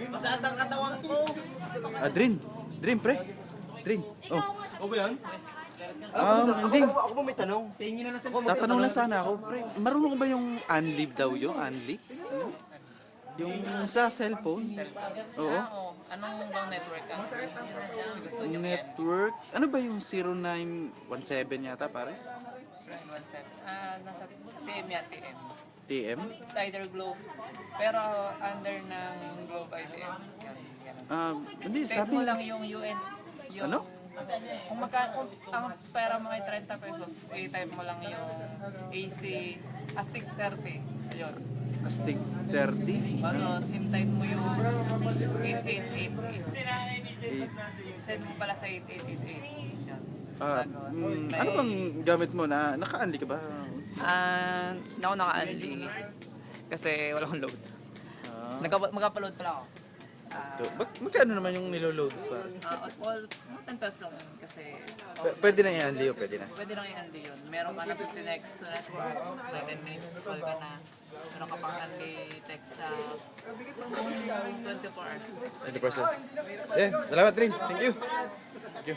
Masaat ang katawan ko. Drin. Drin, pre. Drin. Oh. O ba yan? Hindi. Ako ba may tanong? Tingin na sa Tatanong lang sana ako, pre. Marunong ba yung unlive daw yun? Unlive? Yung sa cellphone? Oo. Oo. Anong bang network ka? Gusto nyo yan? Network? Ano ba yung 0917 yata, pare? 917. Nasa TM yan, TM. TM? It's either Globe. Pero under ng Globe ITM. Yan. Hindi, Take sabi. mo lang yung UN. Yung, Ano? Kung ang pera mo ay 30 pesos, i-type mo lang yung AC Astig 30. Ayun. Astig 30? Bago, hintayin mo yung 8888. Send mo pala sa 8888. Yan. Ano bang gamit mo na? Naka-unli ka ba? Hindi ako naka-unli. Kasi wala akong load. Ah. Magpa-load pala ako. Magkano naman yung niloload pa? All 10 pesos lang yun kasi Pwede na i-unli o pwede na? pwede lang i-unli yun. Meron ka na 15x to network, 10 minutes call ka na. Meron ka pang unli text sa 24 hours. 20%. Salamat rin. Thank you. Thank you.